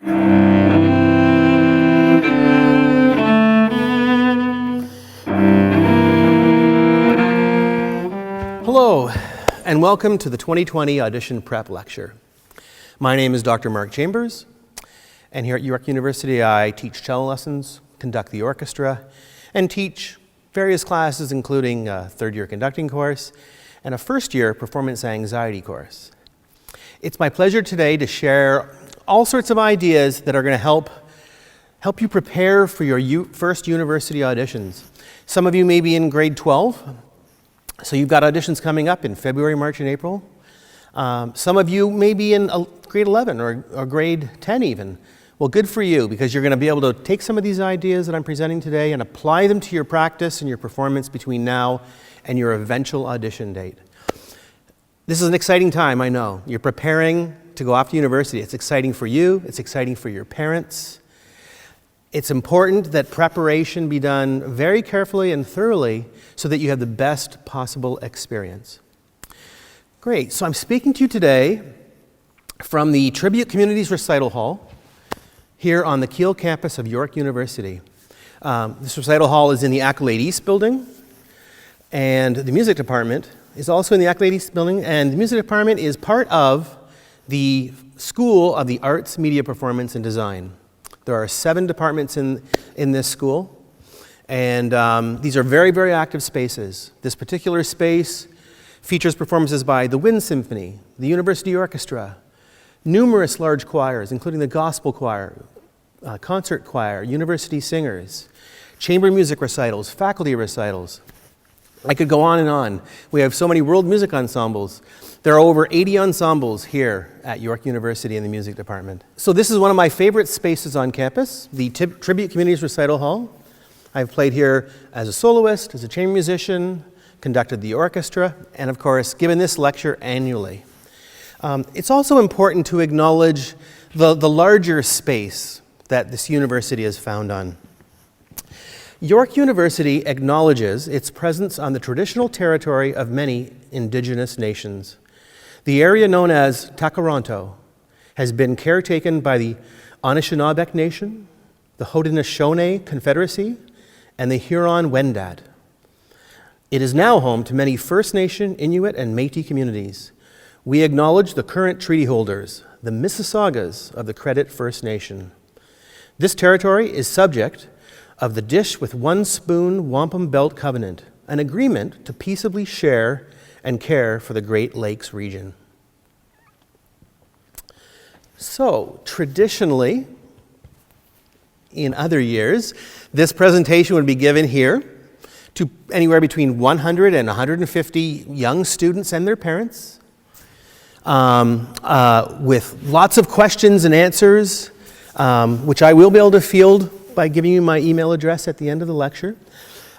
Hello, and welcome to the 2020 Audition Prep Lecture. My name is Dr. Mark Chambers, and here at York University I teach cello lessons, conduct the orchestra, and teach various classes including a third-year conducting course and a first-year performance anxiety course. It's my pleasure today to share all sorts of ideas that are going to help you prepare for your first university auditions. Some of you may be in grade 12, so you've got auditions coming up in February, March, and April. Some of you may be in grade 11 or grade 10 even. Well, good for you, because you're going to be able to take some of these ideas that I'm presenting today and apply them to your practice and your performance between now and your eventual audition date. This is an exciting time, I know. You're preparing to go off to university. It's exciting for you. It's exciting for your parents. It's important that preparation be done very carefully and thoroughly so that you have the best possible experience. Great. So I'm speaking to you today from the Tribute Communities Recital Hall here on the Kiel campus of York University. This recital hall is in the Accolade East building, and the music department is also in the Accolade East building, and the music department is part of the School of the Arts, Media, Performance, and Design. There are 7 departments in this school, and these are very, very active spaces. This particular space features performances by the Wind Symphony, the University Orchestra, numerous large choirs, including the Gospel Choir, Concert Choir, university singers, chamber music recitals, faculty recitals. I could go on and on. We have so many world music ensembles. There are over 80 ensembles here at York University in the music department. So this is one of my favorite spaces on campus, the Tribute Communities Recital Hall. I've played here as a soloist, as a chamber musician, conducted the orchestra, and of course, given this lecture annually. It's also important to acknowledge the larger space that this university is found on. York University acknowledges its presence on the traditional territory of many indigenous nations. The area known as Takaranto has been caretaken by the Anishinaabe Nation, the Haudenosaunee Confederacy, and the Huron-Wendat. It is now home to many First Nation, Inuit, and Métis communities. We acknowledge the current treaty holders, the Mississaugas of the Credit First Nation. This territory is subject of the Dish with One Spoon Wampum Belt Covenant, an agreement to peaceably share and care for the Great Lakes region. So, traditionally, in other years, this presentation would be given here to anywhere between 100 and 150 young students and their parents, with lots of questions and answers, which I will be able to field by giving you my email address at the end of the lecture.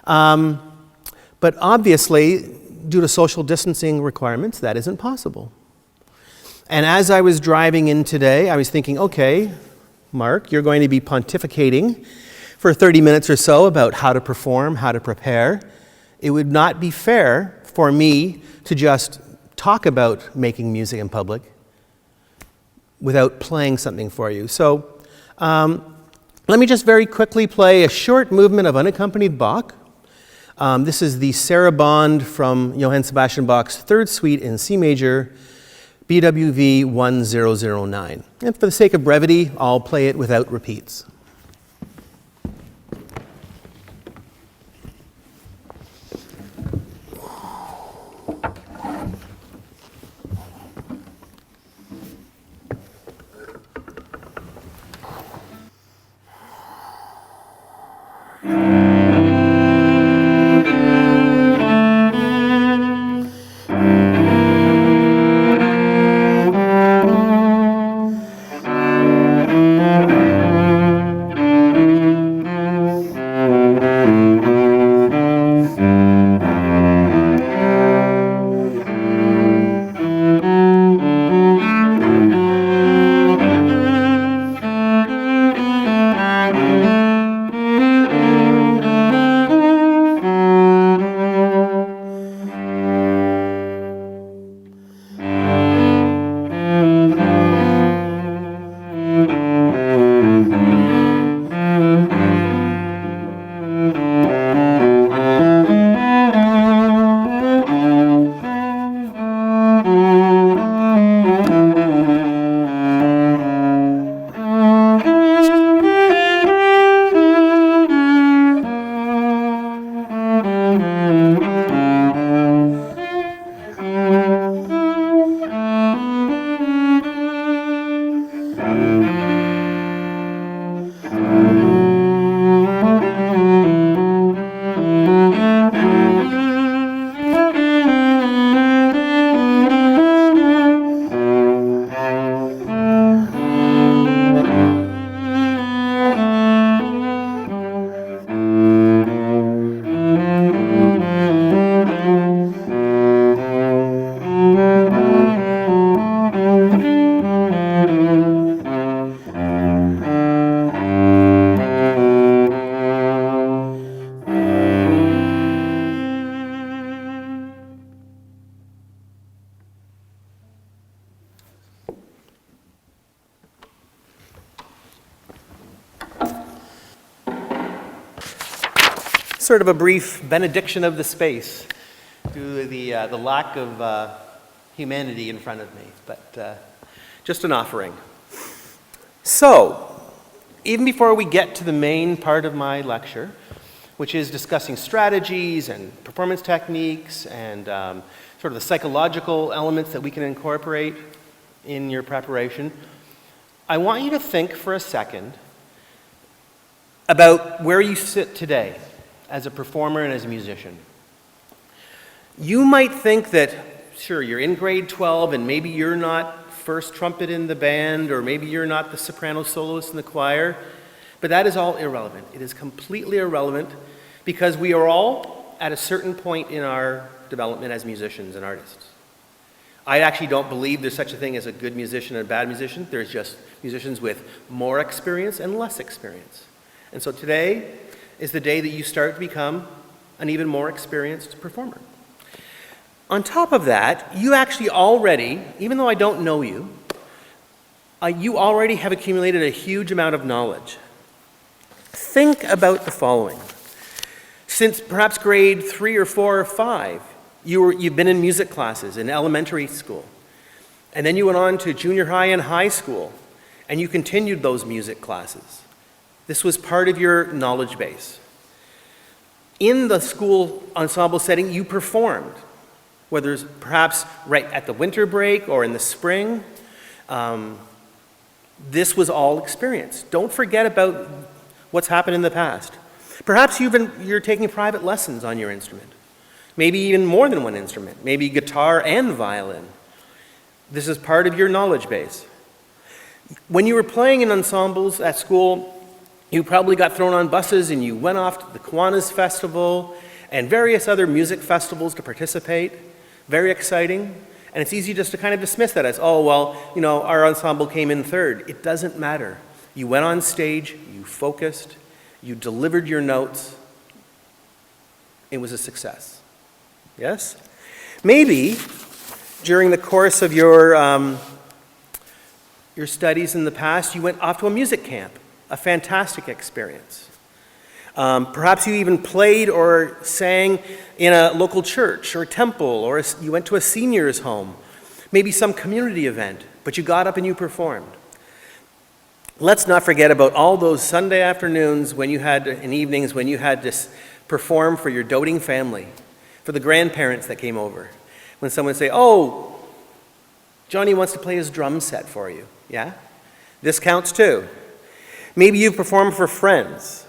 But obviously, due to social distancing requirements, that isn't possible. And as I was driving in today, I was thinking, okay, Mark, you're going to be pontificating for 30 minutes or so about how to perform, how to prepare. It would not be fair for me to just talk about making music in public without playing something for you. So let me just very quickly play a short movement of unaccompanied Bach. This is the Sarabande from Johann Sebastian Bach's Third Suite in C major, BWV 1009. And for the sake of brevity, I'll play it without repeats. sort of a brief benediction of the space due to the lack of humanity in front of me, but just an offering. So, even before we get to the main part of my lecture, which is discussing strategies and performance techniques and sort of the psychological elements that we can incorporate in your preparation, I want you to think for a second about where you sit today as a performer and as a musician. You might think that, sure, you're in grade 12 and maybe you're not first trumpet in the band, or maybe you're not the soprano soloist in the choir, but that is all irrelevant. It is completely irrelevant because we are all at a certain point in our development as musicians and artists. I actually don't believe there's such a thing as a good musician and a bad musician. There's just musicians with more experience and less experience. And so today is the day that you start to become an even more experienced performer. On top of that, you actually already, even though I don't know you, you already have accumulated a huge amount of knowledge. Think about the following. Since perhaps grade 3 or 4 or 5, you've been in music classes in elementary school. And then you went on to junior high and high school, and you continued those music classes. This was part of your knowledge base. In the school ensemble setting, you performed, whether it's perhaps right at the winter break or in the spring. This was all experience. Don't forget about what's happened in the past. Perhaps you're taking private lessons on your instrument. Maybe even more than one instrument. Maybe guitar and violin. This is part of your knowledge base. When you were playing in ensembles at school, you probably got thrown on buses and you went off to the Kiwanis Festival and various other music festivals to participate. Very exciting. And it's easy just to kind of dismiss that as, oh, well, our ensemble came in third. It doesn't matter. You went on stage, you focused, you delivered your notes. It was a success. Yes? Maybe during the course of your studies in the past, you went off to a music camp, a fantastic experience. Perhaps you even played or sang in a local church or temple, or you went to a senior's home, maybe some community event, but you got up and you performed. Let's not forget about all those Sunday afternoons and evenings when you had to perform for your doting family, for the grandparents that came over. When someone would say, oh, Johnny wants to play his drum set for you. Yeah? This counts too. Maybe you performed for friends.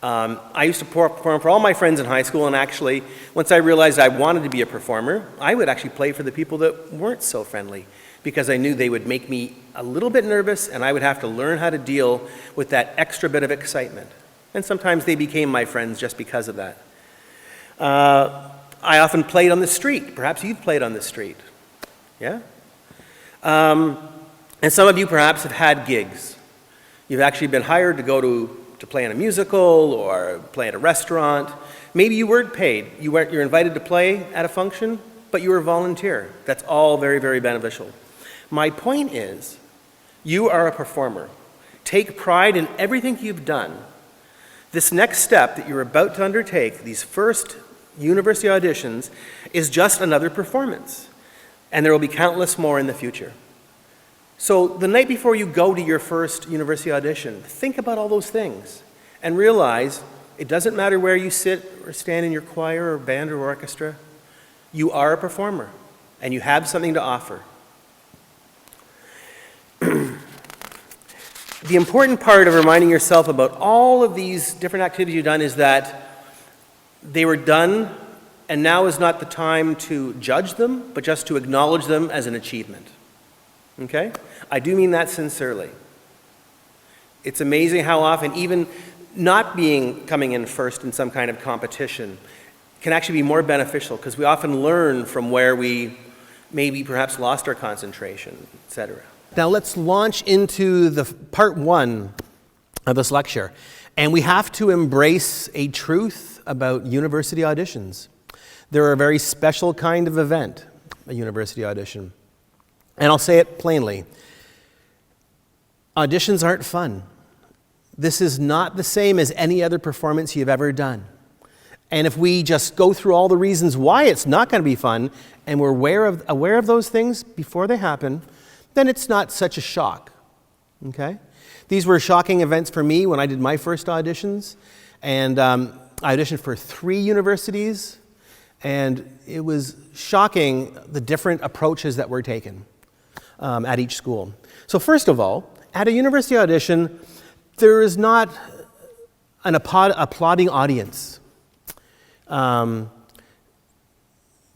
I used to perform for all my friends in high school, and actually, once I realized I wanted to be a performer, I would actually play for the people that weren't so friendly, because I knew they would make me a little bit nervous, and I would have to learn how to deal with that extra bit of excitement. And sometimes they became my friends just because of that. I often played on the street. Perhaps you've played on the street. Yeah? And some of you perhaps have had gigs. You've actually been hired to go to play in a musical or play at a restaurant. Maybe you weren't paid. You're invited to play at a function, but you were a volunteer. That's all very, very beneficial. My point is, you are a performer. Take pride in everything you've done. This next step that you're about to undertake, these first university auditions, is just another performance. And there will be countless more in the future. So the night before you go to your first university audition, think about all those things and realize it doesn't matter where you sit or stand in your choir or band or orchestra. You are a performer and you have something to offer. The important part of reminding yourself about all of these different activities you've done is that they were done, and now is not the time to judge them, but just to acknowledge them as an achievement. Okay? I do mean that sincerely. It's amazing how often even not coming in first in some kind of competition can actually be more beneficial, because we often learn from where we maybe perhaps lost our concentration, etc. Now let's launch into the part 1 of this lecture. And we have to embrace a truth about university auditions. They're a very special kind of event, a university audition. And I'll say it plainly. Auditions aren't fun. This is not the same as any other performance you've ever done. And if we just go through all the reasons why it's not going to be fun, and we're aware of those things before they happen, then it's not such a shock, okay? These were shocking events for me when I did my first auditions, and I auditioned for 3 universities, and it was shocking the different approaches that were taken at each school. So first of all, at a university audition, there is not an applauding audience.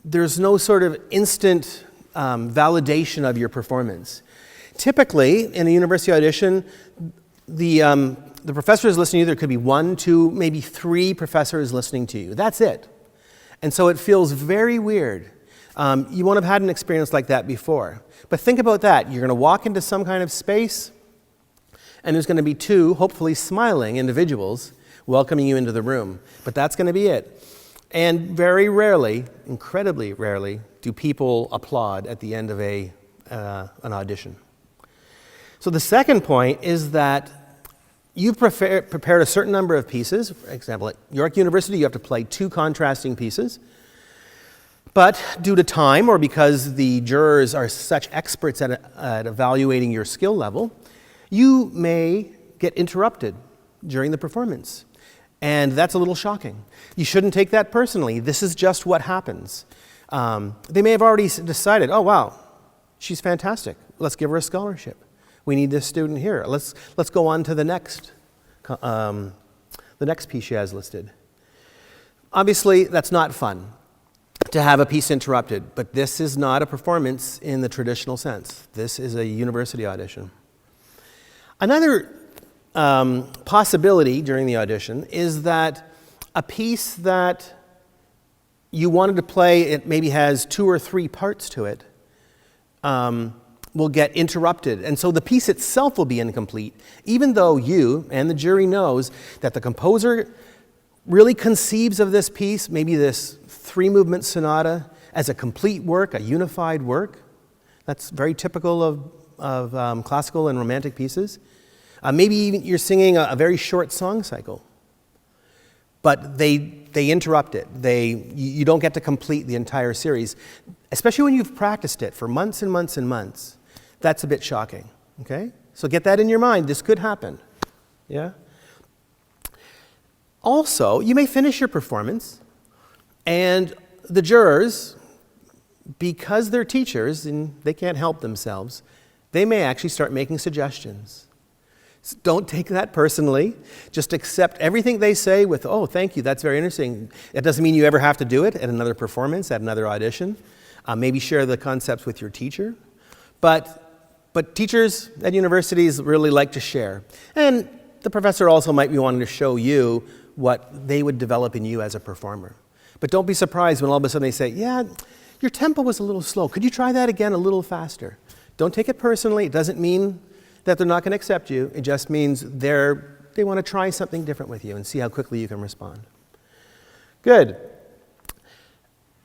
There's no sort of instant validation of your performance. Typically, in a university audition, the professor is listening to you. There could be 1, 2, maybe 3 professors listening to you. That's it. And so it feels very weird. You won't have had an experience like that before. But think about that. You're going to walk into some kind of space, and there's going to be 2, hopefully smiling individuals welcoming you into the room. But that's going to be it. And very rarely, incredibly rarely, do people applaud at the end of an audition. So the second point is that you've prepared a certain number of pieces. For example, at York University, you have to play 2 contrasting pieces. But due to time, or because the jurors are such experts at evaluating your skill level, you may get interrupted during the performance. And that's a little shocking. You shouldn't take that personally. This is just what happens. They may have already decided, oh, wow, she's fantastic. Let's give her a scholarship. We need this student here. Let's go on to the next piece she has listed. Obviously, that's not fun to have a piece interrupted, but this is not a performance in the traditional sense. This is a university audition. Another possibility during the audition is that a piece that you wanted to play, it maybe has 2 or 3 parts to it, will get interrupted. And so the piece itself will be incomplete, even though you and the jury knows that the composer really conceives of this piece, maybe this 3-movement sonata, as a complete work, a unified work. That's very typical of classical and romantic pieces. Maybe even you're singing a very short song cycle, but they interrupt it. You don't get to complete the entire series, especially when you've practiced it for months and months and months. That's a bit shocking, okay? So get that in your mind. This could happen, yeah? Also, you may finish your performance, and the jurors, because they're teachers and they can't help themselves, they may actually start making suggestions. So don't take that personally. Just accept everything they say with, oh, thank you, that's very interesting. It doesn't mean you ever have to do it at another performance, at another audition. Maybe share the concepts with your teacher. But teachers at universities really like to share. And the professor also might be wanting to show you what they would develop in you as a performer. But don't be surprised when all of a sudden they say, yeah, your tempo was a little slow. Could you try that again a little faster? Don't take it personally. It doesn't mean that they're not going to accept you. It just means they want to try something different with you and see how quickly you can respond. Good.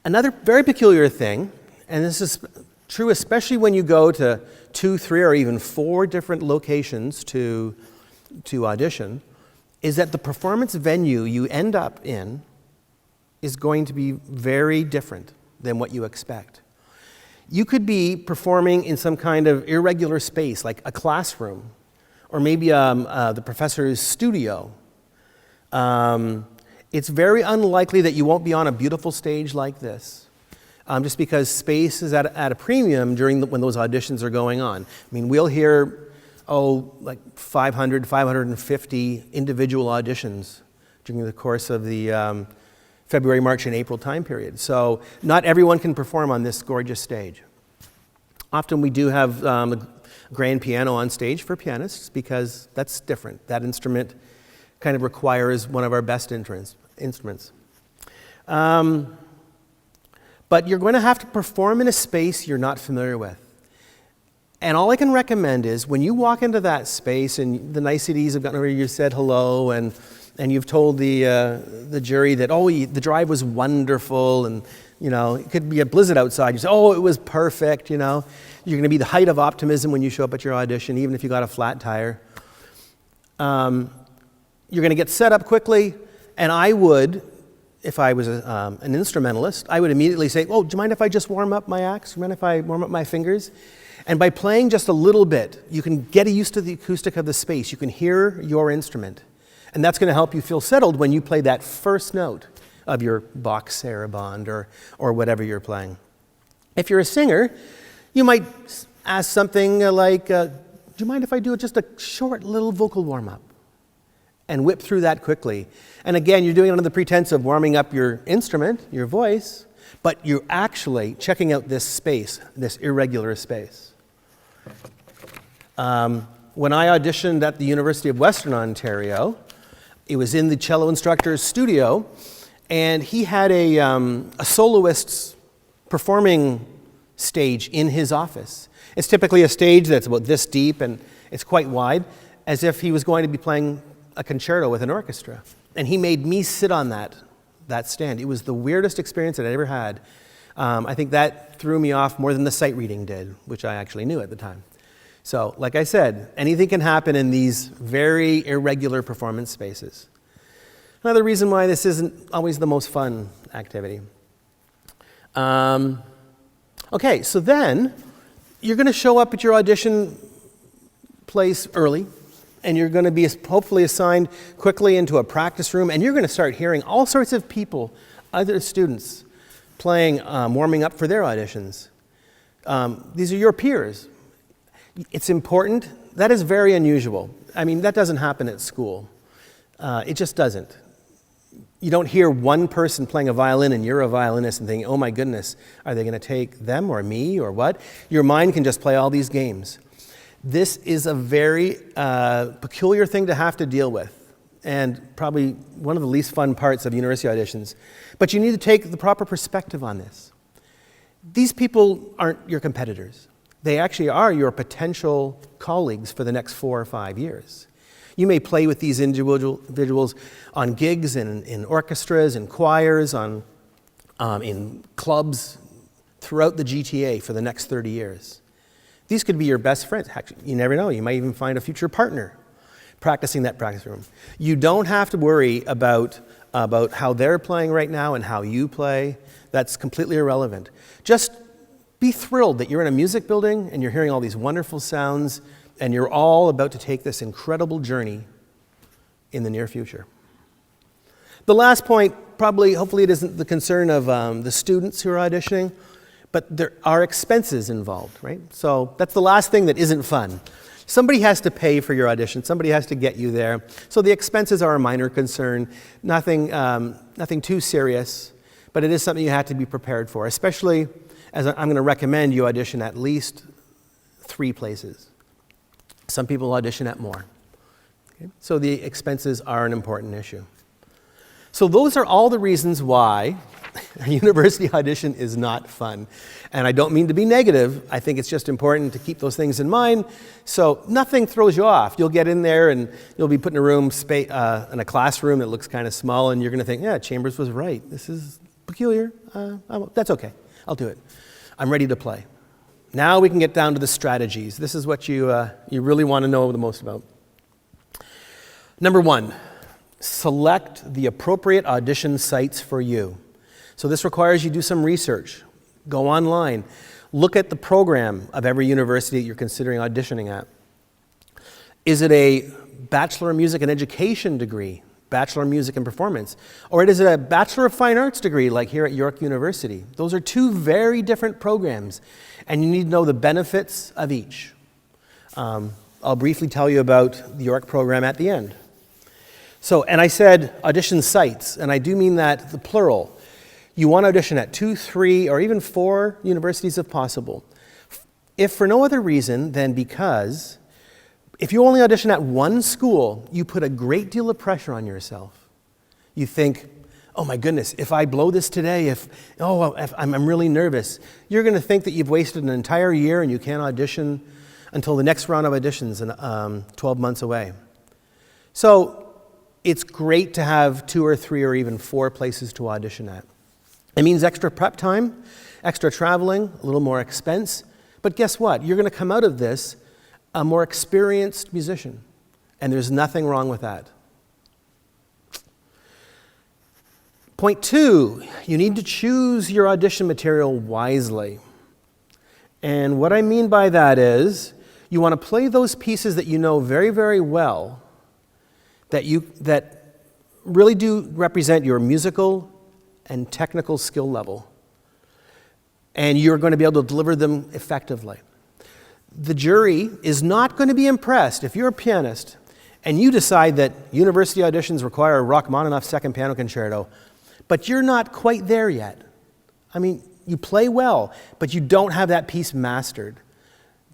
Another very peculiar thing, and this is true especially when you go to 2, 3, or even 4 different locations to audition, is that the performance venue you end up in is going to be very different than what you expect. You could be performing in some kind of irregular space, like a classroom, or maybe the professor's studio. It's very unlikely that you won't be on a beautiful stage like this, just because space is at a premium when those auditions are going on. I mean, we'll hear, like 500, 550 individual auditions during the course of the February, March, and April time period. So not everyone can perform on this gorgeous stage. Often we do have a grand piano on stage for pianists because that's different. That instrument kind of requires one of our best instruments. But you're going to have to perform in a space you're not familiar with. And all I can recommend is when you walk into that space and the niceties have gotten over, you said hello and you've told the jury that, the drive was wonderful, and it could be a blizzard outside. You say, it was perfect, You're going to be the height of optimism when you show up at your audition, even if you got a flat tire. You're going to get set up quickly, and I would if I was an instrumentalist, I would immediately say, oh, do you mind if I just warm up my axe? Do you mind if I warm up my fingers? And by playing just a little bit, you can get used to the acoustic of the space. You can hear your instrument. And that's going to help you feel settled when you play that first note of your Bach saraband or whatever you're playing. If you're a singer, you might ask something like, do you mind if I do just a short little vocal warm-up? And whip through that quickly. And again, you're doing it under the pretense of warming up your instrument, your voice, but you're actually checking out this space, this irregular space. When I auditioned at the University of Western Ontario, it was in the cello instructor's studio, and he had a soloist's performing stage in his office. It's typically a stage that's about this deep and it's quite wide, as if he was going to be playing a concerto with an orchestra. And he made me sit on that stand. It was the weirdest experience that I ever had. I think that threw me off more than the sight reading did, which I actually knew at the time. So, like I said, anything can happen in these very irregular performance spaces. Another reason why this isn't always the most fun activity. Okay, so then you're going to show up at your audition place early, and you're going to be hopefully assigned quickly into a practice room, and you're going to start hearing all sorts of people, other students, playing, warming up for their auditions. These are your peers. It's important. That is very unusual. I mean, that doesn't happen at school. It just doesn't. You don't hear one person playing a violin and you're a violinist and thinking, oh my goodness, are they going to take them or me or what? Your mind can just play all these games. This is a very peculiar thing to have to deal with, and probably one of the least fun parts of university auditions. But you need to take the proper perspective on this. These people aren't your competitors. They actually are your potential colleagues for the next 4 or 5 years. You may play with these individuals on gigs, in orchestras, in choirs, in clubs throughout the GTA for the next 30 years. These could be your best friends. Actually, you never know. You might even find a future partner practicing that practice room. You don't have to worry about how they're playing right now and how you play. That's completely irrelevant. Just be thrilled that you're in a music building and you're hearing all these wonderful sounds and you're all about to take this incredible journey in the near future. The last point, hopefully it isn't the concern of the students who are auditioning, but there are expenses involved, right? So that's the last thing that isn't fun. Somebody has to pay for your audition. Somebody has to get you there. So the expenses are a minor concern, nothing too serious, but it is something you have to be prepared for, especially as I'm going to recommend you audition at least 3 places. Some people audition at more. Okay? So the expenses are an important issue. So those are all the reasons why a university audition is not fun. And I don't mean to be negative. I think it's just important to keep those things in mind so nothing throws you off. You'll get in there and you'll be put in a room, in a classroom that looks kind of small, and you're going to think, yeah, Chambers was right. This is peculiar. That's okay. I'll do it. I'm ready to play. Now we can get down to the strategies. This is what you really want to know the most about. Number 1, select the appropriate audition sites for you. So this requires you do some research. Go online. Look at the program of every university that you're considering auditioning at. Is it a Bachelor of Music and Education degree? Bachelor of Music and Performance? Or is it a Bachelor of Fine Arts degree like here at York University? Those are 2 very different programs, and you need to know the benefits of each. I'll briefly tell you about the York program at the end. So, and I said audition sites, and I do mean that the plural. You want to audition at 2, 3, or even 4 universities if possible. If for no other reason than because if you only audition at 1 school, you put a great deal of pressure on yourself. You think, oh my goodness, if I blow this today, if I'm really nervous. You're going to think that you've wasted an entire year and you can't audition until the next round of auditions 12 months away. So it's great to have 2 or 3 or even 4 places to audition at. It means extra prep time, extra traveling, a little more expense. But guess what? You're going to come out of this a more experienced musician. And there's nothing wrong with that. Point 2, you need to choose your audition material wisely. And what I mean by that is, you want to play those pieces that you know very, very well, that really do represent your musical and technical skill level. And you're going to be able to deliver them effectively. The jury is not going to be impressed if you're a pianist and you decide that university auditions require a Rachmaninoff second piano concerto, but you're not quite there yet. I mean, you play well, but you don't have that piece mastered.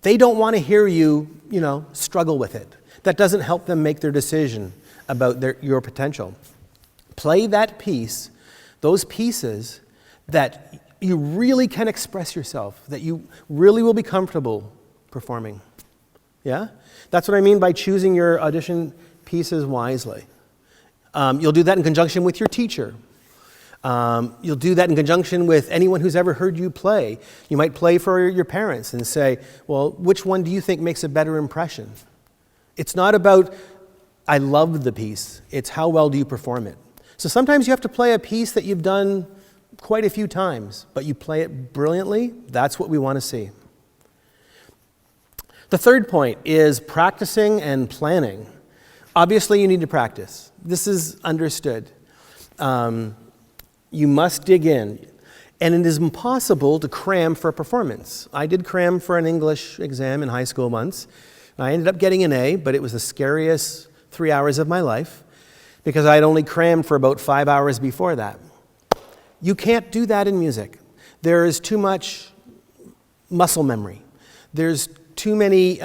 They don't want to hear you, struggle with it. That doesn't help them make their decision about your potential. Play that piece, those pieces that you really can express yourself, that you really will be comfortable performing. Yeah? That's what I mean by choosing your audition pieces wisely. You'll do that in conjunction with your teacher. You'll do that in conjunction with anyone who's ever heard you play. You might play for your parents and say, well, which one do you think makes a better impression? It's not about, I love the piece. It's how well do you perform it. So sometimes you have to play a piece that you've done quite a few times, but you play it brilliantly. That's what we want to see. The third point is practicing and planning. Obviously, you need to practice. This is understood. You must dig in. And it is impossible to cram for a performance. I did cram for an English exam in high school once. I ended up getting an A, but it was the scariest 3 hours of my life because I had only crammed for about 5 hours before that. You can't do that in music. There is too much muscle memory. There's too many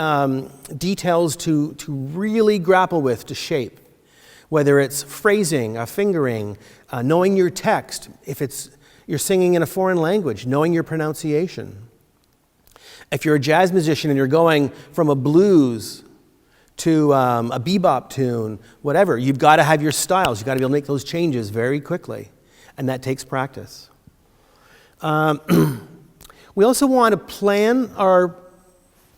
details to really grapple with, to shape. Whether it's phrasing, fingering, knowing your text, if you're singing in a foreign language, knowing your pronunciation. If you're a jazz musician and you're going from a blues to a bebop tune, whatever, you've got to have your styles. You've got to be able to make those changes very quickly, and that takes practice. We also want to plan our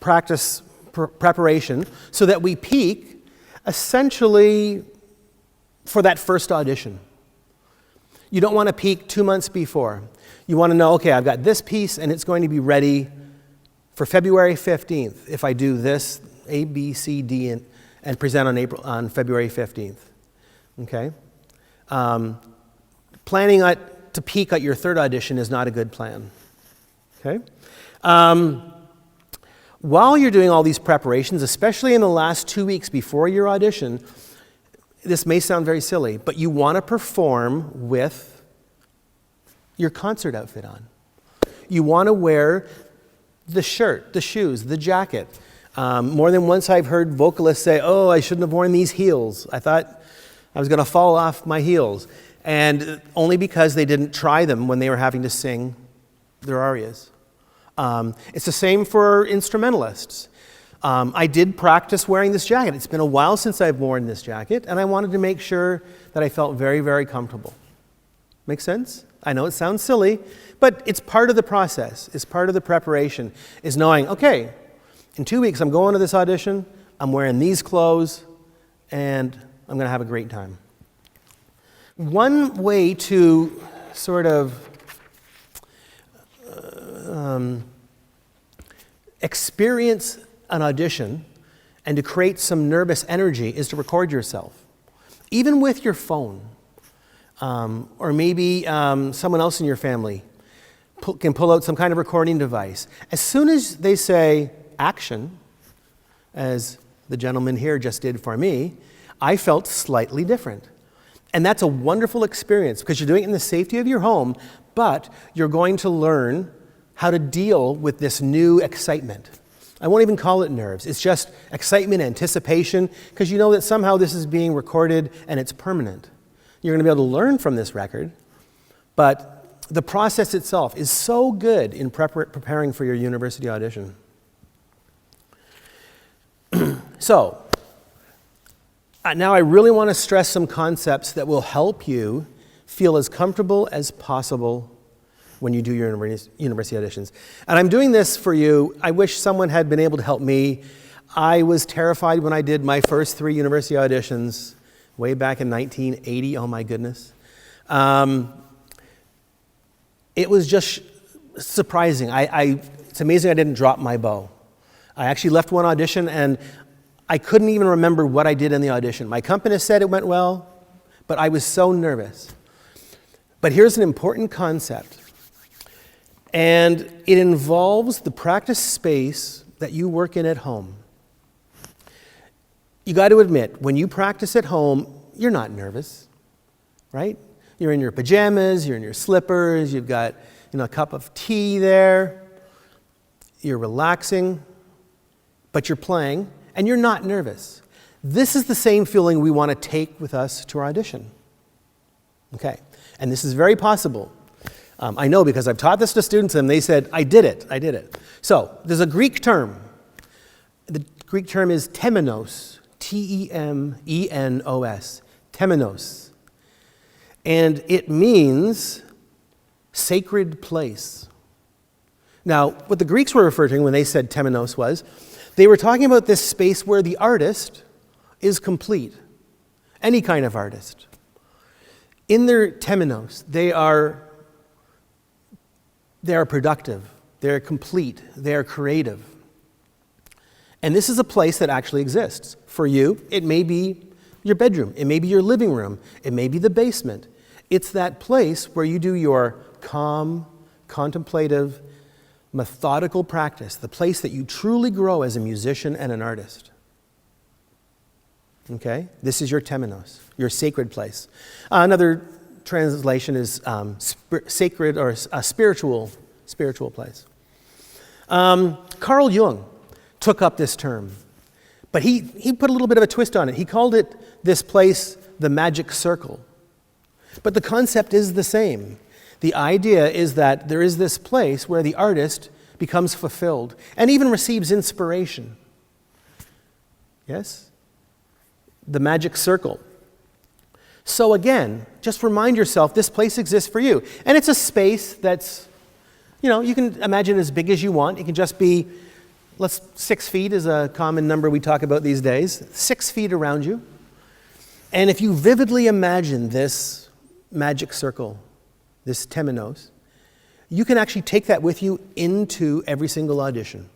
practice preparation so that we peak essentially for that first audition. You don't want to peak 2 months before. You want to know, okay, I've got this piece and it's going to be ready for February 15th if I do this A, B, C, D and present on February 15th. Okay? Planning to peak at your third audition is not a good plan. Okay? While you're doing all these preparations, especially in the last 2 weeks before your audition, this may sound very silly, but you want to perform with your concert outfit on. You want to wear the shirt, the shoes, the jacket. More than once I've heard vocalists say, oh, I shouldn't have worn these heels. I thought I was going to fall off my heels. And only because they didn't try them when they were having to sing their arias. It's the same for instrumentalists. I did practice wearing this jacket. It's been a while since I've worn this jacket, and I wanted to make sure that I felt very, very comfortable. Make sense? I know it sounds silly, but it's part of the process. It's part of the preparation, is knowing, okay, in 2 weeks I'm going to this audition, I'm wearing these clothes, and I'm going to have a great time. One way to sort of experience an audition and to create some nervous energy is to record yourself, even with your phone, or maybe someone else in your family can pull out some kind of recording device. As soon as they say action, as the gentleman here just did for me, I felt slightly different. And that's a wonderful experience because you're doing it in the safety of your home, but you're going to learn how to deal with this new excitement. I won't even call it nerves. It's just excitement, anticipation, because you know that somehow this is being recorded and it's permanent. You're going to be able to learn from this record, but the process itself is so good in preparing for your university audition. So, now I really want to stress some concepts that will help you feel as comfortable as possible when you do your university auditions. And I'm doing this for you. I wish someone had been able to help me. I was terrified when I did my first 3 university auditions way back in 1980. Oh my goodness. It was just surprising. It's amazing I didn't drop my bow. I actually left one audition and I couldn't even remember what I did in the audition. My accompanist said it went well, but I was so nervous. But here's an important concept. And it involves the practice space that you work in at home. You got to admit, when you practice at home, you're not nervous, right? You're in your pajamas, you're in your slippers, you've got a cup of tea there, you're relaxing, but you're playing, and you're not nervous. This is the same feeling we want to take with us to our audition. Okay, and this is very possible. I know because I've taught this to students and they said, I did it. So, there's a Greek term. The Greek term is temenos, T-E-M-E-N-O-S, temenos. And it means sacred place. Now, what the Greeks were referring to when they said temenos was, they were talking about this space where the artist is complete, any kind of artist. In their temenos, they are productive, they're complete, they're creative. And this is a place that actually exists. For you, it may be your bedroom, it may be your living room, it may be the basement. It's that place where you do your calm, contemplative, methodical practice, the place that you truly grow as a musician and an artist. Okay? This is your temenos, your sacred place. Another translation is sacred or a spiritual place. Carl Jung took up this term, but he put a little bit of a twist on it. He called it this place the magic circle. But the concept is the same. The idea is that there is this place where the artist becomes fulfilled and even receives inspiration. Yes? The magic circle. So again, just remind yourself this place exists for you. And it's a space that's, you can imagine as big as you want. It can just be, 6 feet is a common number we talk about these days. 6 feet around you. And if you vividly imagine this magic circle, this temenos, you can actually take that with you into every single audition.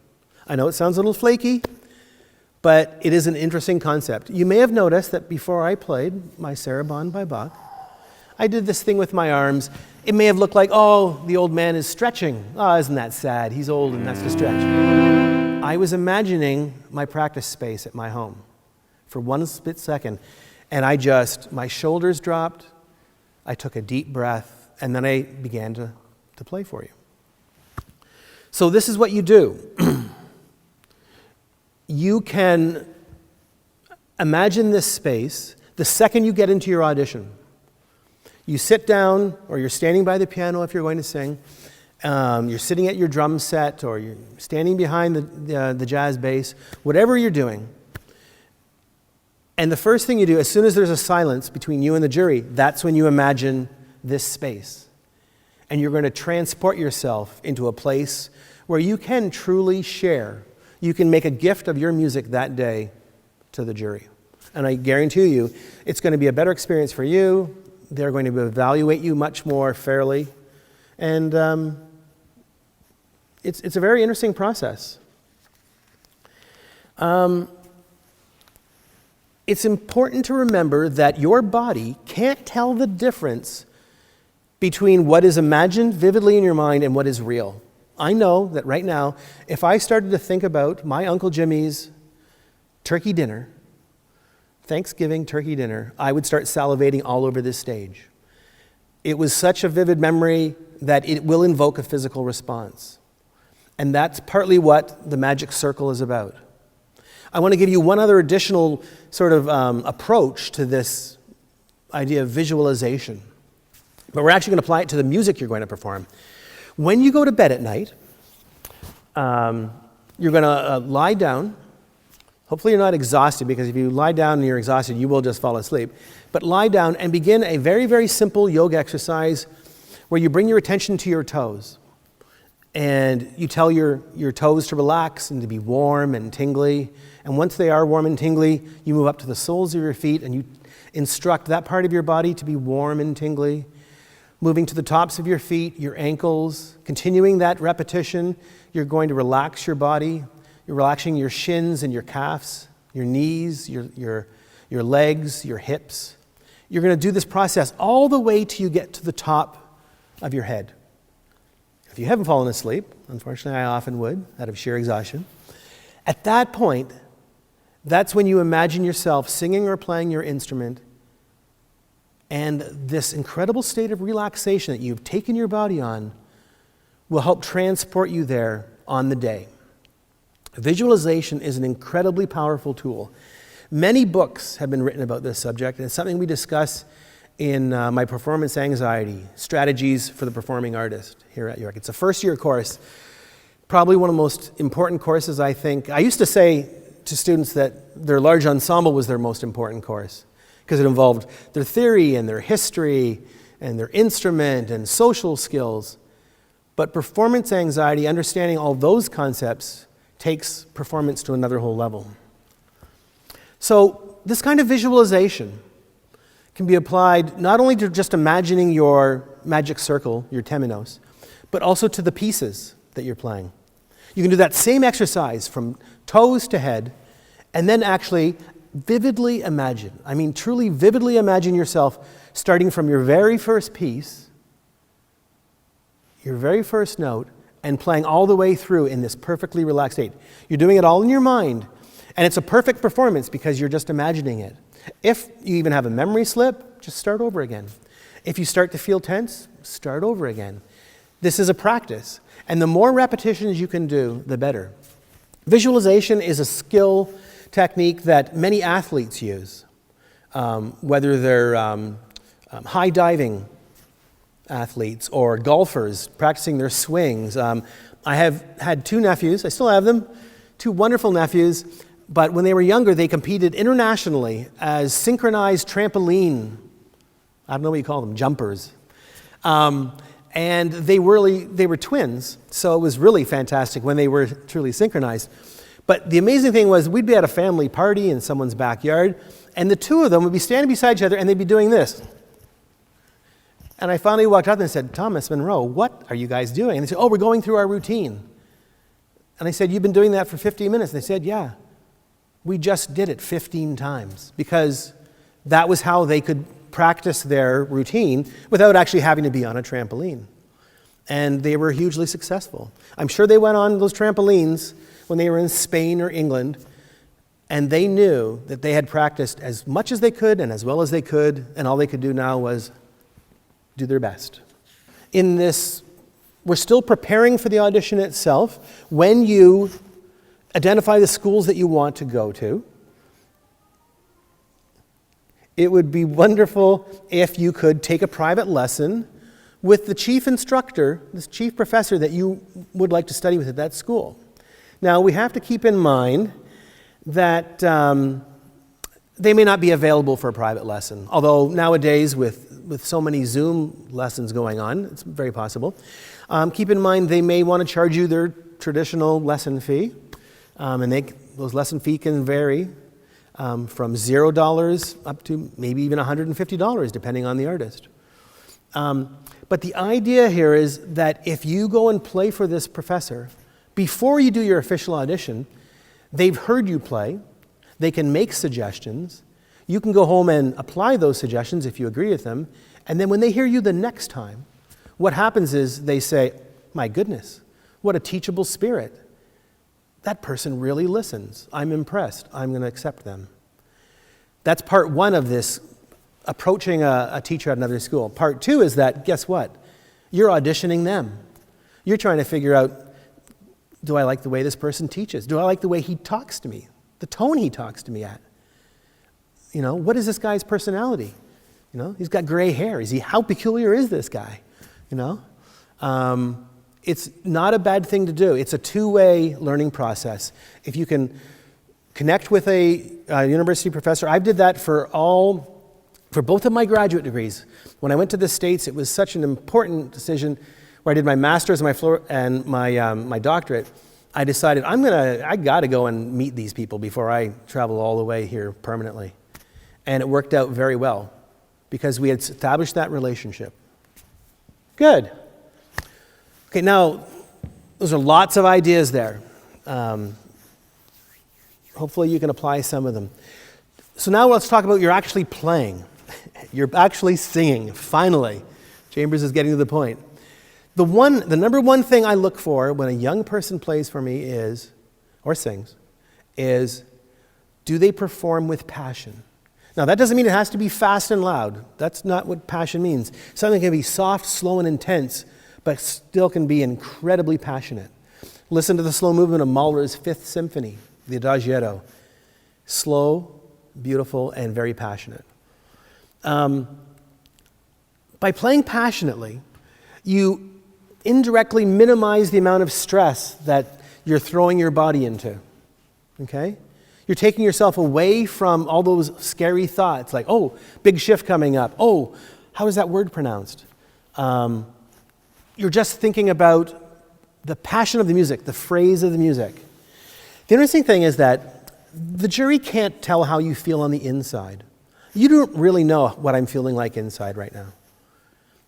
I know it sounds a little flaky, but it is an interesting concept. You may have noticed that before I played my Sarabande by Bach, I did this thing with my arms. It may have looked like, oh, the old man is stretching. Oh, isn't that sad? He's old and that's to stretch. I was imagining my practice space at my home for one split second, and my shoulders dropped, I took a deep breath, and then I began to play for you. So this is what you do. You can imagine this space the second you get into your audition. You sit down, or you're standing by the piano if you're going to sing. You're sitting at your drum set, or you're standing behind the jazz bass, whatever you're doing. And the first thing you do, as soon as there's a silence between you and the jury, that's when you imagine this space. And you're going to transport yourself into a place where you can truly share. You can make a gift of your music that day to the jury. And I guarantee you, it's going to be a better experience for you. They're going to evaluate you much more fairly. And it's a very interesting process. It's important to remember that your body can't tell the difference between what is imagined vividly in your mind and what is real. I know that right now, if I started to think about my Uncle Jimmy's turkey dinner, Thanksgiving turkey dinner, I would start salivating all over this stage. It was such a vivid memory that it will invoke a physical response. And that's partly what the magic circle is about. I want to give you one other additional sort of approach to this idea of visualization. But we're actually going to apply it to the music you're going to perform. When you go to bed at night, you're going to lie down. Hopefully you're not exhausted, because if you lie down and you're exhausted, you will just fall asleep. But lie down and begin a very, very simple yoga exercise where you bring your attention to your toes. And you tell your toes to relax and to be warm and tingly. And once they are warm and tingly, you move up to the soles of your feet and you instruct that part of your body to be warm and tingly. moving to the tops of your feet, your ankles, continuing that repetition. You're going to relax your body. You're relaxing your shins and your calves, your knees, your legs, your hips. You're going to do this process all the way till you get to the top of your head. If you haven't fallen asleep, unfortunately I often would, out of sheer exhaustion, at that point, that's when you imagine yourself singing or playing your instrument, and this incredible state of relaxation that you've taken your body on will help transport you there on the day. Visualization is an incredibly powerful tool. Many books have been written about this subject, and it's something we discuss in my performance anxiety, strategies for the performing artist here at York. It's a first-year course, probably one of the most important courses, I think. I used to say to students that their large ensemble was their most important course because it involved their theory and their history and their instrument and social skills. But performance anxiety, understanding all those concepts, takes performance to another whole level. So this kind of visualization can be applied not only to just imagining your magic circle, your temenos, but also to the pieces that you're playing. You can do that same exercise from toes to head, and then actually vividly imagine, truly vividly imagine yourself starting from your very first piece, your very first note, and playing all the way through in this perfectly relaxed state. You're doing it all in your mind, and it's a perfect performance because you're just imagining it. If you even have a memory slip, just start over again. If you start to feel tense, start over again. This is a practice, and the more repetitions you can do, the better. Visualization is a skill technique that many athletes use, whether they're high diving athletes or golfers practicing their swings. I have had two nephews, I still have them, two wonderful nephews, but when they were younger, they competed internationally as synchronized trampoline, I don't know what you call them, jumpers. And they were twins, so it was really fantastic when they were truly synchronized. But the amazing thing was we'd be at a family party in someone's backyard, and the two of them would be standing beside each other, and they'd be doing this. And I finally walked out and said, Thomas, Monroe, what are you guys doing? And they said, oh, we're going through our routine. And I said, you've been doing that for 15 minutes? And they said, yeah, we just did it 15 times, because that was how they could practice their routine without actually having to be on a trampoline. And they were hugely successful. I'm sure they went on those trampolines when they were in Spain or England, and they knew that they had practiced as much as they could and as well as they could, and all they could do now was do their best. In this, we're still preparing for the audition itself. When you identify the schools that you want to go to, it would be wonderful if you could take a private lesson with the chief instructor, this chief professor that you would like to study with at that school. Now, we have to keep in mind that they may not be available for a private lesson, although nowadays with so many Zoom lessons going on, it's very possible. Keep in mind they may want to charge you their traditional lesson fee, and those lesson fee can vary from $0 up to maybe even $150, depending on the artist. But the idea here is that if you go and play for this professor, before you do your official audition, they've heard you play, they can make suggestions, you can go home and apply those suggestions if you agree with them, and then when they hear you the next time, what happens is they say, my goodness, what a teachable spirit. That person really listens. I'm impressed. I'm going to accept them. That's part one of this, approaching a teacher at another school. Part two is that, guess what? You're auditioning them. You're trying to figure out, do I like the way this person teaches? Do I like the way he talks to me? The tone he talks to me at? What is this guy's personality? He's got gray hair. How peculiar is this guy? It's not a bad thing to do. It's a two-way learning process. If you can connect with a university professor, I did that for both of my graduate degrees. When I went to the States, it was such an important decision where I did my master's and my doctorate. I decided I got to go and meet these people before I travel all the way here permanently. And it worked out very well because we had established that relationship. Good. Okay, now, those are lots of ideas there. Hopefully you can apply some of them. So now let's talk about you're actually playing. You're actually singing, finally. Chambers is getting to the point. The number one thing I look for when a young person plays for me is, or sings, is do they perform with passion? Now that doesn't mean it has to be fast and loud. That's not what passion means. Something can be soft, slow, and intense, but still can be incredibly passionate. Listen to the slow movement of Mahler's Fifth Symphony, the Adagietto. Slow, beautiful, and very passionate. By playing passionately, you indirectly minimize the amount of stress that you're throwing your body into, okay? You're taking yourself away from all those scary thoughts like, oh, big shift coming up. Oh, how is that word pronounced? You're just thinking about the passion of the music, the phrase of the music. The interesting thing is that the jury can't tell how you feel on the inside. You don't really know what I'm feeling like inside right now.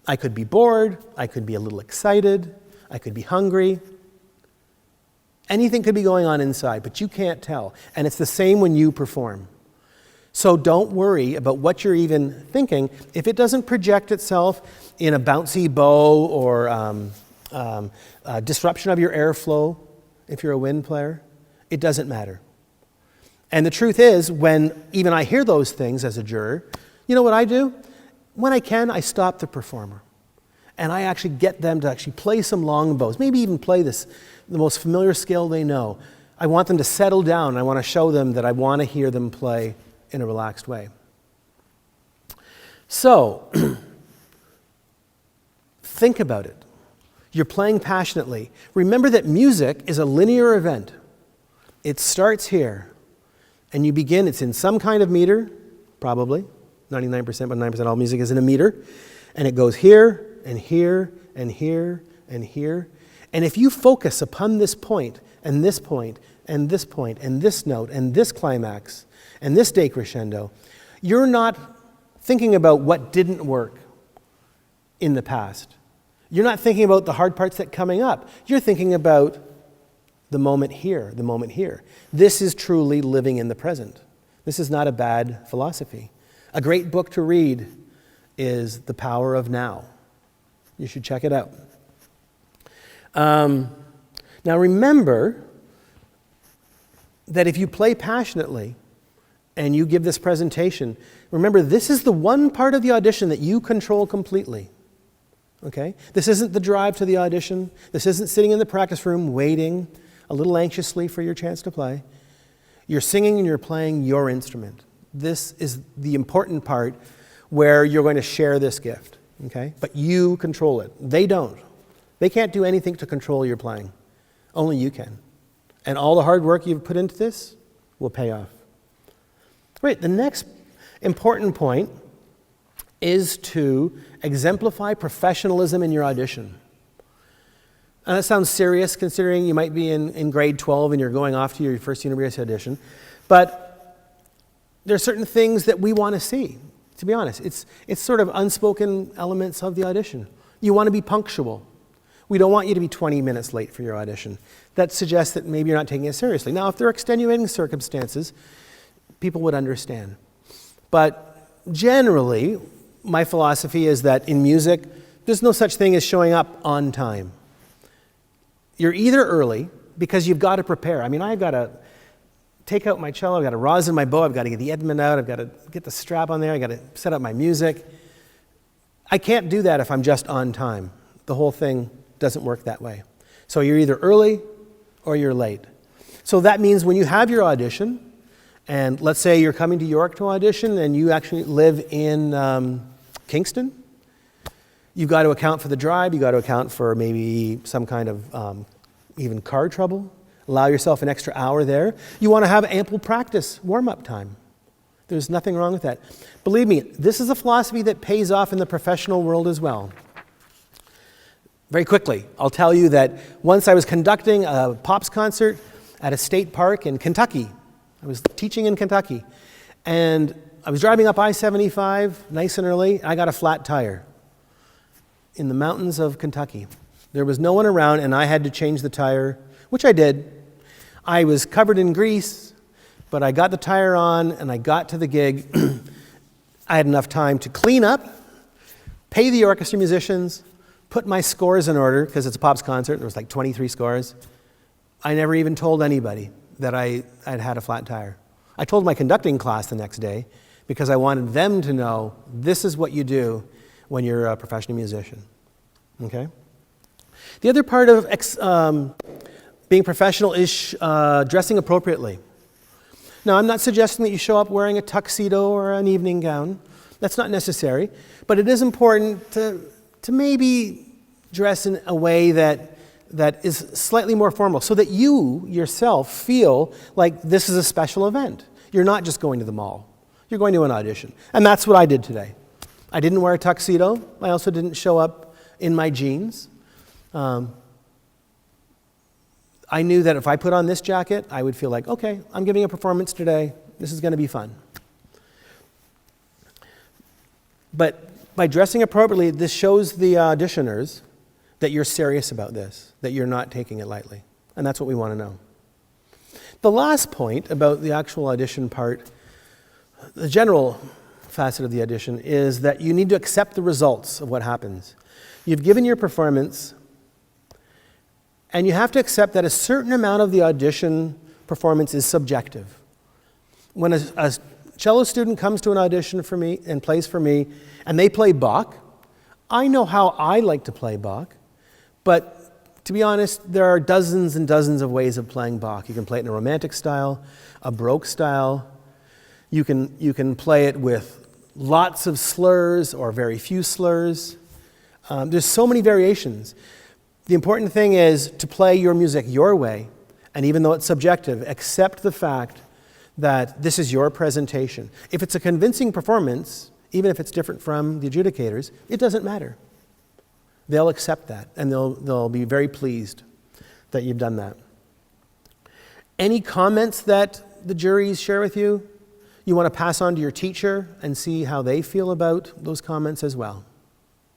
I could be bored, I could be a little excited, I could be hungry. Anything could be going on inside, but you can't tell. And it's the same when you perform. So don't worry about what you're even thinking. If it doesn't project itself in a bouncy bow or disruption of your airflow, if you're a wind player, it doesn't matter. And the truth is, when even I hear those things as a juror, you know what I do? When I can, I stop the performer. And I actually get them to actually play some long bows, maybe even play the most familiar scale they know. I want them to settle down. I want to show them that I want to hear them play in a relaxed way. So, think about it. You're playing passionately. Remember that music is a linear event. It starts here, and you begin, it's in some kind of meter, probably. 99%, but 9% of all music is in a meter. And it goes here, and here, and here, and here. And if you focus upon this point, and this point, and this point, and this note, and this climax, and this decrescendo, you're not thinking about what didn't work in the past. You're not thinking about the hard parts that are coming up. You're thinking about the moment here, the moment here. This is truly living in the present. This is not a bad philosophy. A great book to read is The Power of Now. You should check it out. Now remember that if you play passionately and you give this presentation, remember this is the one part of the audition that you control completely. Okay? This isn't the drive to the audition. This isn't sitting in the practice room waiting a little anxiously for your chance to play. You're singing and you're playing your instrument. This is the important part where you're going to share this gift, okay? But you control it. They don't. They can't do anything to control your playing. Only you can. And all the hard work you've put into this will pay off. Right, the next important point is to exemplify professionalism in your audition. And that sounds serious considering you might be in grade 12 and you're going off to your first university audition. But there are certain things that we want to see, to be honest. It's sort of unspoken elements of the audition. You want to be punctual. We don't want you to be 20 minutes late for your audition. That suggests that maybe you're not taking it seriously. Now, if there are extenuating circumstances, people would understand. But generally, my philosophy is that in music, there's no such thing as showing up on time. You're either early, because you've got to prepare. I mean, I've got to take out my cello, I've got to rosin my bow, I've got to get the Edmund out, I've got to get the strap on there, I've got to set up my music. I can't do that if I'm just on time. The whole thing doesn't work that way. So you're either early or you're late. So that means when you have your audition, and let's say you're coming to York to audition and you actually live in Kingston, you've got to account for the drive, you've got to account for maybe some kind of even car trouble. Allow yourself an extra hour there. You want to have ample practice, warm-up time. There's nothing wrong with that. Believe me, this is a philosophy that pays off in the professional world as well. Very quickly, I'll tell you that once I was conducting a Pops concert at a state park in Kentucky. I was teaching in Kentucky. And I was driving up I-75 nice and early, and I got a flat tire. in the mountains of Kentucky. There was no one around, and I had to change the tire, which I did. I was covered in grease, but I got the tire on, and I got to the gig. I had enough time to clean up, pay the orchestra musicians, put my scores in order, because it's a Pops concert. There was like 23 scores. I never even told anybody that I'd had a flat tire. I told my conducting class the next day, because I wanted them to know this is what you do when you're a professional musician. Okay? The other part of being professional is dressing appropriately. Now, I'm not suggesting that you show up wearing a tuxedo or an evening gown. That's not necessary. But it is important to maybe dress in a way that is slightly more formal, so that you yourself feel like this is a special event. You're not just going to the mall. You're going to an audition. And that's what I did today. I didn't wear a tuxedo. I also didn't show up in my jeans. I knew that if I put on this jacket, I would feel like, okay, I'm giving a performance today. This is going to be fun. But by dressing appropriately, this shows the auditioners that you're serious about this, that you're not taking it lightly. And that's what we want to know. The last point about the actual audition part, the general facet of the audition, is that you need to accept the results of what happens. You've given your performance, and you have to accept that a certain amount of the audition performance is subjective. When a cello student comes to an audition for me and plays for me, and they play Bach, I know how I like to play Bach, but to be honest, there are dozens and dozens of ways of playing Bach. You can play it in a romantic style, a Baroque style. You can play it with lots of slurs or very few slurs. There's so many variations. The important thing is to play your music your way, and even though it's subjective, accept the fact that this is your presentation. If it's a convincing performance, even if it's different from the adjudicators, it doesn't matter. They'll accept that, and they'll be very pleased that you've done that. Any comments that the juries share with you, you want to pass on to your teacher and see how they feel about those comments as well.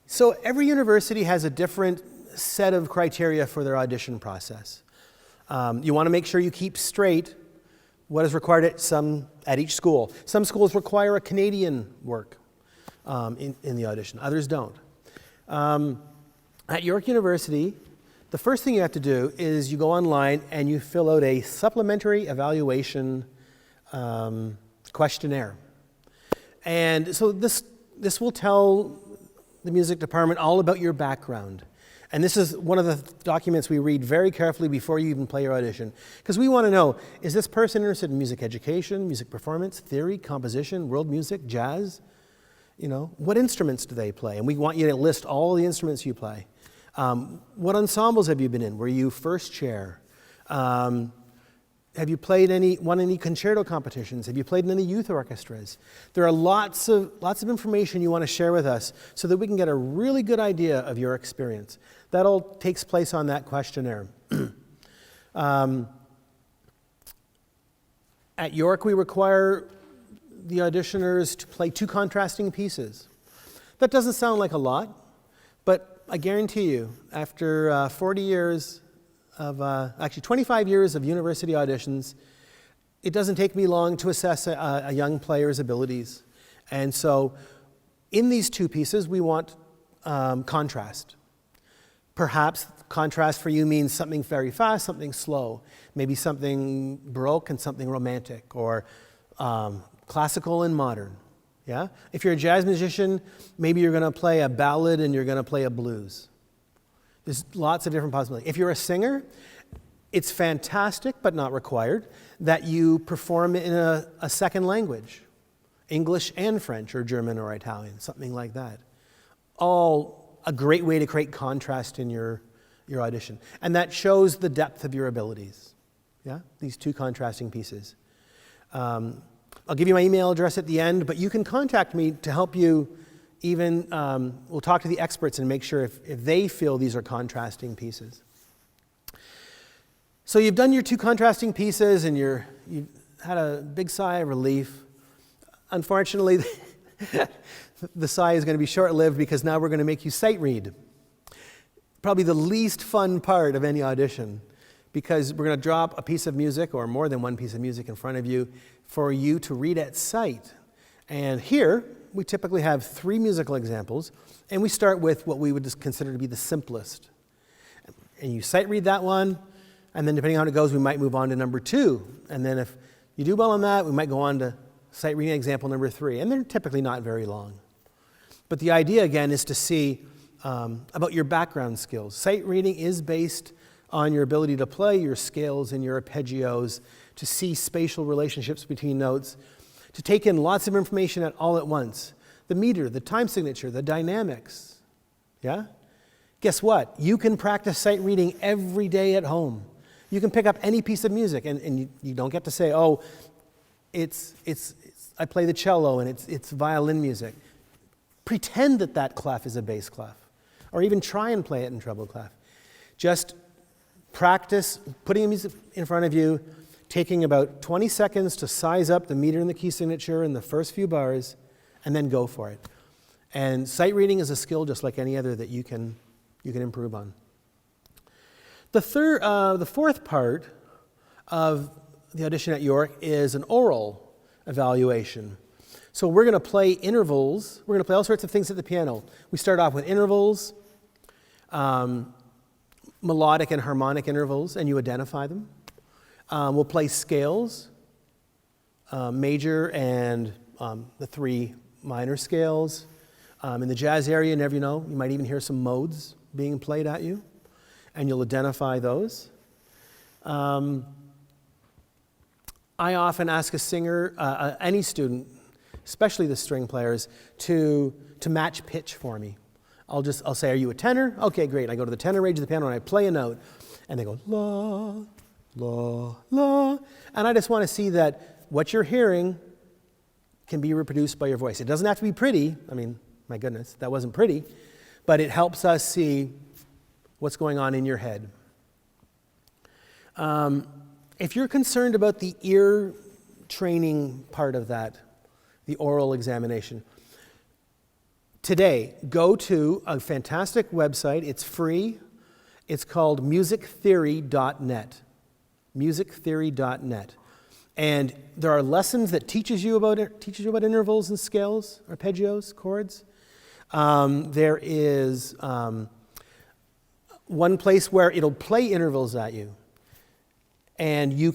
So every university has a different set of criteria for their audition process. You want to make sure you keep straight what is required at each school. Some schools require a Canadian work in the audition. Others don't. At York University, the first thing you have to do is you go online and you fill out a supplementary evaluation questionnaire. And so this will tell the music department all about your background. And this is one of the documents we read very carefully before you even play your audition. Because we want to know, is this person interested in music education, music performance, theory, composition, world music, jazz? You know, what instruments do they play? And we want you to list all the instruments you play. What ensembles have you been in? Were you first chair? Have you won any concerto competitions? Have you played in any youth orchestras? There are lots of information you want to share with us so that we can get a really good idea of your experience. That all takes place on that questionnaire. At York, we require the auditioners to play 2 contrasting pieces. That doesn't sound like a lot, but I guarantee you, after 40 years actually 25 years of university auditions, it doesn't take me long to assess a young player's abilities. And so in these 2 pieces, we want contrast. Perhaps contrast for you means something very fast, something slow, maybe something Baroque and something romantic, or classical and modern. Yeah? If you're a jazz musician, maybe you're going to play a ballad and you're going to play a blues. There's lots of different possibilities. If you're a singer, it's fantastic, but not required, that you perform in a second language, English and French or German or Italian, something like that. All a great way to create contrast in your audition. And that shows the depth of your abilities, yeah? These 2 contrasting pieces. I'll give you my email address at the end, but you can contact me to help you even, we'll talk to the experts and make sure if they feel these are contrasting pieces. So you've done your 2 contrasting pieces and you've had a big sigh of relief. Unfortunately, the sigh is going to be short-lived because now we're going to make you sight read. probably the least fun part of any audition, because we're going to drop a piece of music or more than one piece of music in front of you for you to read at sight. And here, we typically have 3 musical examples, and we start with what we would just consider to be the simplest. And you sight read that one, and then depending on how it goes, we might move on to number 2. And then if you do well on that, we might go on to sight reading example number 3. And they're typically not very long. But the idea, again, is to see about your background skills. Sight reading is based on your ability to play your scales and your arpeggios, to see spatial relationships between notes, to take in lots of information all at once. The meter, the time signature, the dynamics. Yeah? Guess what? You can practice sight reading every day at home. You can pick up any piece of music, and you don't get to say, oh, I play the cello and it's violin music. Pretend that clef is a bass clef, or even try and play it in treble clef. Just practice putting music in front of you, taking about 20 seconds to size up the meter and the key signature in the first few bars, and then go for it. And sight reading is a skill just like any other that you can improve on. The fourth part of the audition at York is an oral evaluation. So we're going to play intervals. We're going to play all sorts of things at the piano. We start off with intervals, melodic and harmonic intervals, and you identify them. We'll play scales, major and the 3 minor scales. In the jazz area, you might even hear some modes being played at you, and you'll identify those. I often ask a singer, any student, especially the string players, to match pitch for me. I'll say, are you a tenor? Okay, great. I go to the tenor range of the piano and I play a note, and they go, la, la, la. And I just want to see that what you're hearing can be reproduced by your voice. It doesn't have to be pretty. I mean, my goodness, that wasn't pretty. But it helps us see what's going on in your head. If you're concerned about the ear training part of that, the oral examination, today, go to a fantastic website. It's free. It's called musictheory.net. Musictheory.net. And there are lessons that teaches you about intervals and scales, arpeggios, chords. There is one place where it'll play intervals at you. And you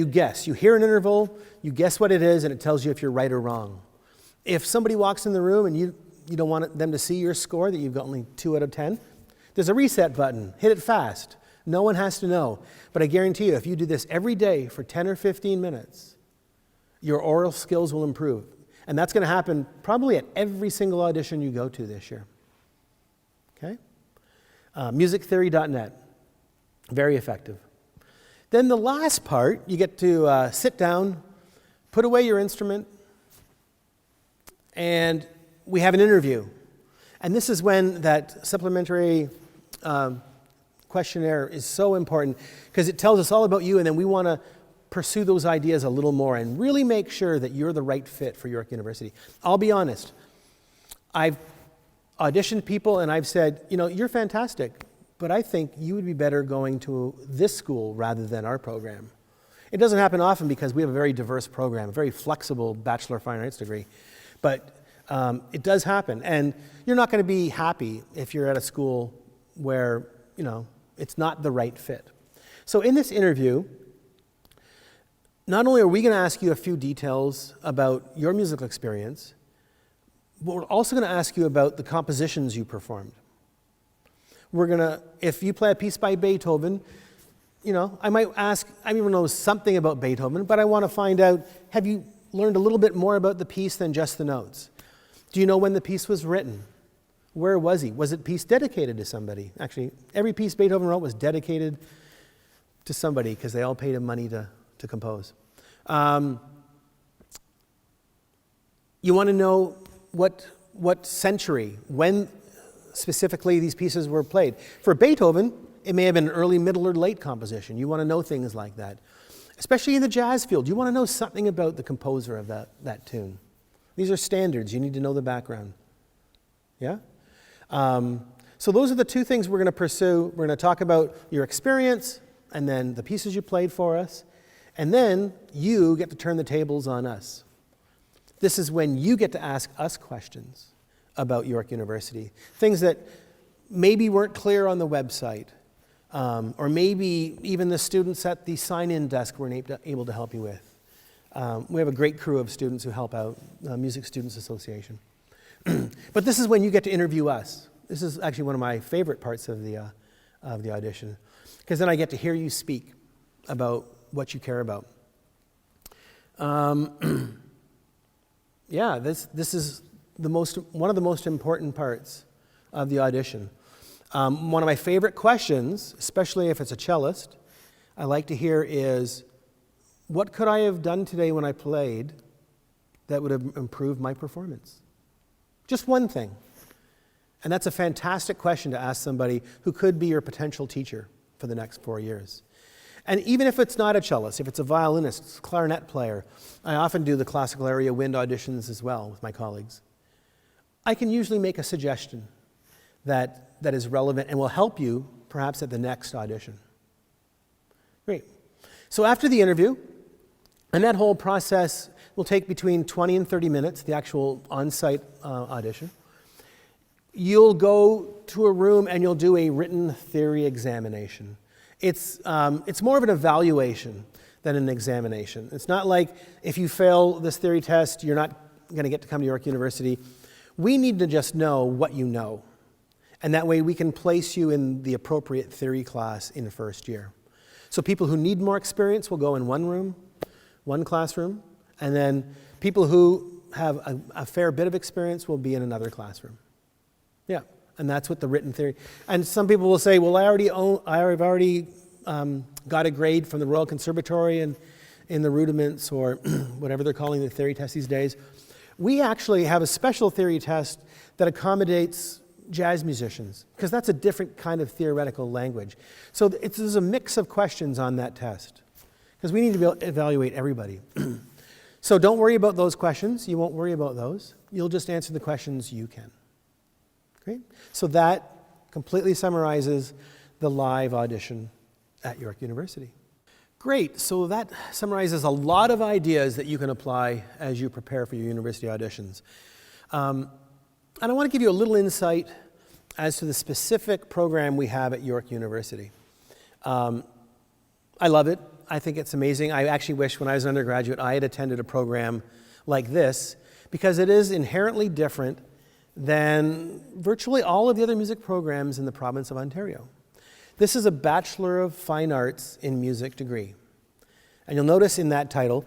guess. You hear an interval, you guess what it is, and it tells you if you're right or wrong. If somebody walks in the room and you don't want them to see your score, that you've got only 2 out of 10, there's a reset button. Hit it fast. No one has to know. But I guarantee you, if you do this every day for 10 or 15 minutes, your oral skills will improve. And that's going to happen probably at every single audition you go to this year. Okay? Musictheory.net. Very effective. Then the last part, you get to sit down, put away your instrument, and we have an interview. And this is when that supplementary questionnaire is so important, because it tells us all about you, and then we want to pursue those ideas a little more and really make sure that you're the right fit for York University. I'll be honest. I've auditioned people and I've said, you're fantastic, but I think you would be better going to this school rather than our program. It doesn't happen often because we have a very diverse program, a very flexible Bachelor of Fine Arts degree. But it does happen. And you're not going to be happy if you're at a school where, it's not the right fit. So in this interview, not only are we going to ask you a few details about your musical experience, but we're also going to ask you about the compositions you performed. If you play a piece by Beethoven, I might ask, I even know something about Beethoven, but I want to find out, have you learned a little bit more about the piece than just the notes? Do you know when the piece was written? Where was he? Was it a piece dedicated to somebody? Actually, every piece Beethoven wrote was dedicated to somebody because they all paid him money to compose. You want to know what century, when specifically these pieces were played. For Beethoven, it may have been an early, middle, or late composition. You want to know things like that. Especially in the jazz field, you want to know something about the composer of that tune. These are standards. You need to know the background. Yeah? So those are the two things we're going to pursue. We're going to talk about your experience and then the pieces you played for us. And then you get to turn the tables on us. This is when you get to ask us questions about York University. Things that maybe weren't clear on the website, or maybe even the students at the sign-in desk weren't able to help you with. We have a great crew of students who help out, Music Students Association. But this is when you get to interview us. This is actually one of my favorite parts of the audition, because then I get to hear you speak about what you care about. Yeah, this is one of the most important parts of the audition. One of my favorite questions, especially if it's a cellist, I like to hear is, what could I have done today when I played that would have improved my performance? Just one thing. And that's a fantastic question to ask somebody who could be your potential teacher for the next 4 years. And even if it's not a cellist, if it's a violinist, clarinet player, I often do the classical area wind auditions as well with my colleagues. I can usually make a suggestion that is relevant and will help you perhaps at the next audition. Great. So after the interview, and that whole process will take between 20 and 30 minutes, the actual on-site audition, you'll go to a room and you'll do a written theory examination. It's more of an evaluation than an examination. It's not like if you fail this theory test, you're not going to get to come to York University. We need to just know what you know. And that way we can place you in the appropriate theory class in the first year. So people who need more experience will go in one room, one classroom, and then people who have a fair bit of experience will be in another classroom. Yeah, and that's what the written theory. And some people will say, well, I've already got a grade from the Royal Conservatory and in the rudiments or whatever they're calling the theory test these days. We actually have a special theory test that accommodates jazz musicians, because that's a different kind of theoretical language. So there's a mix of questions on that test, because we need to evaluate everybody. So don't worry about those questions. You won't worry about those. You'll just answer the questions you can. Great. So that completely summarizes the live audition at York University. Great. So that summarizes a lot of ideas that you can apply as you prepare for your university auditions. And I want to give you a little insight as to the specific program we have at York University. I love it. I think it's amazing. I actually wish when I was an undergraduate I had attended a program like this, because it is inherently different than virtually all of the other music programs in the province of Ontario. This is a Bachelor of Fine Arts in Music degree. And you'll notice in that title,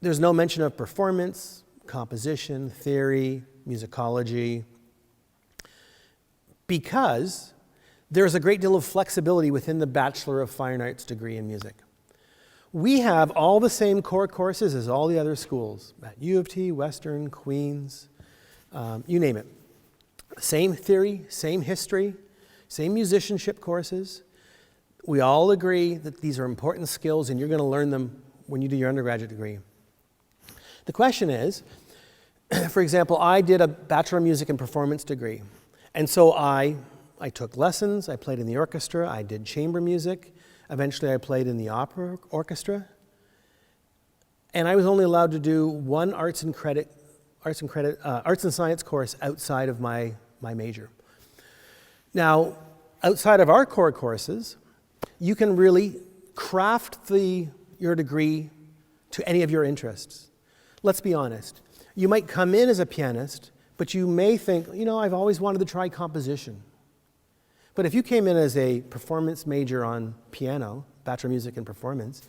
there's no mention of performance, composition, theory, musicology, because there's a great deal of flexibility within the Bachelor of Fine Arts degree in music. We have all the same core courses as all the other schools, at U of T, Western, Queen's, you name it. Same theory, same history, same musicianship courses. We all agree that these are important skills and you're going to learn them when you do your undergraduate degree. The question is, for example, I did a Bachelor of Music and Performance degree. And so I took lessons, I played in the orchestra, I did chamber music. Eventually I played in the opera orchestra. And I was only allowed to do one arts and science course outside of my major. Now, outside of our core courses, you can really craft your degree to any of your interests. Let's be honest. You might come in as a pianist, but you may think, I've always wanted to try composition. But if you came in as a performance major on piano, Bachelor of Music and Performance,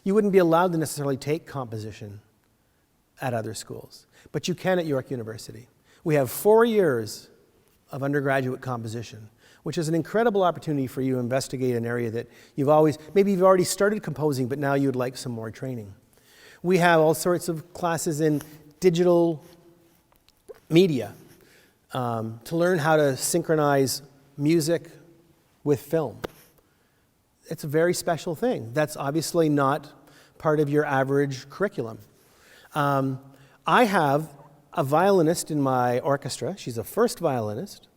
you wouldn't be allowed to necessarily take composition at other schools. But you can at York University. We have 4 years of undergraduate composition, which is an incredible opportunity for you to investigate an area that maybe you've already started composing, but now you'd like some more training. We have all sorts of classes in digital media to learn how to synchronize music with film. It's a very special thing. That's obviously not part of your average curriculum. I have a violinist in my orchestra. She's a first violinist.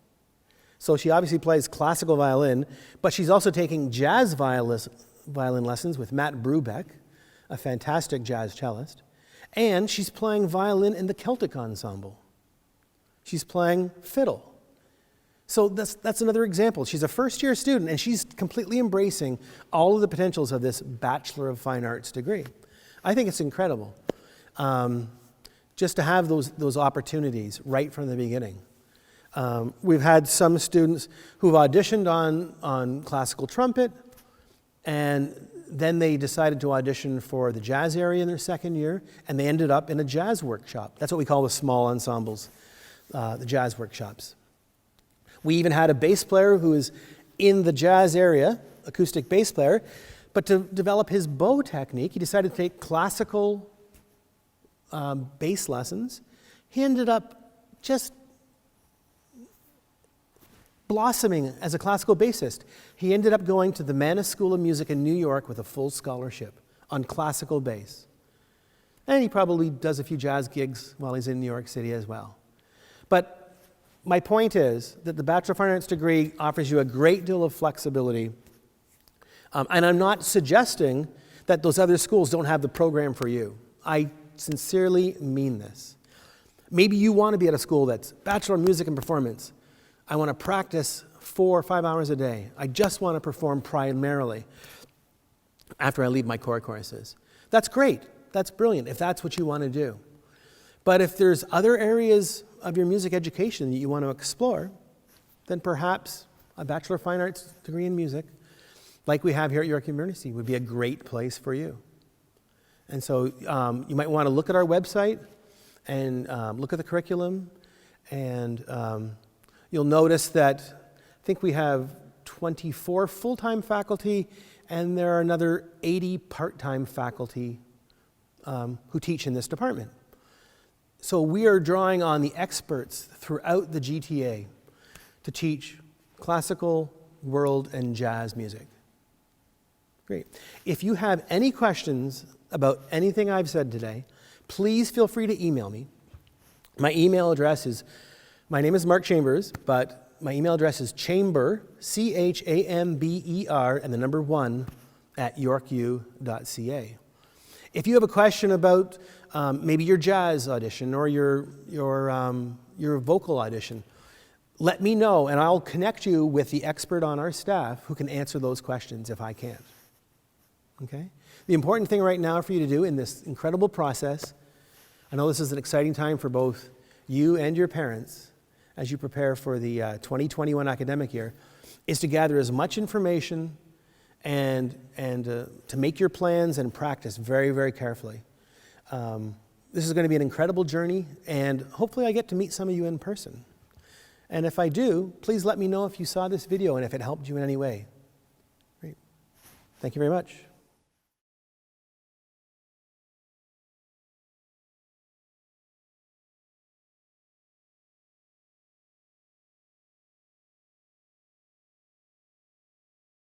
So she obviously plays classical violin, but she's also taking jazz violin lessons with Matt Brubeck, a fantastic jazz cellist, and she's playing violin in the Celtic ensemble. She's playing fiddle. So that's another example. She's a first-year student, and she's completely embracing all of the potentials of this Bachelor of Fine Arts degree. I think it's incredible, just to have those opportunities right from the beginning. We've had some students who've auditioned on classical trumpet, and then they decided to audition for the jazz area in their second year, and they ended up in a jazz workshop. That's what we call the small ensembles, the jazz workshops. We even had a bass player who is in the jazz area, acoustic bass player, but to develop his bow technique, he decided to take classical bass lessons. He ended up just blossoming as a classical bassist. He ended up going to the Mannes School of Music in New York with a full scholarship on classical bass. And he probably does a few jazz gigs while he's in New York City as well. But my point is that the Bachelor of Fine Arts degree offers you a great deal of flexibility. And I'm not suggesting that those other schools don't have the program for you. I sincerely mean this. Maybe you want to be at a school that's Bachelor of Music and Performance. I want to practice 4 or 5 hours a day. I just want to perform primarily after I leave my core courses. That's great. That's brilliant if that's what you want to do. But if there's other areas of your music education that you want to explore, then perhaps a Bachelor of Fine Arts degree in music, like we have here at York University, would be a great place for you. And so you might want to look at our website and look at the curriculum, and you'll notice that I think we have 24 full-time faculty, and there are another 80 part-time faculty who teach in this department. So we are drawing on the experts throughout the GTA to teach classical, world, and jazz music. Great. If you have any questions about anything I've said today, please feel free to email me. My email address is, my name is Mark Chambers, but my email address is chamber, CHAMBER, and the number 1, @yorku.ca. If you have a question about maybe your jazz audition or your vocal audition, let me know, and I'll connect you with the expert on our staff who can answer those questions if I can't. Okay? The important thing right now for you to do in this incredible process, I know this is an exciting time for both you and your parents as you prepare for the 2021 academic year, is to gather as much information and to make your plans and practice very, very carefully. This is going to be an incredible journey, and hopefully I get to meet some of you in person. And if I do, please let me know if you saw this video and if it helped you in any way. Great. Thank you very much.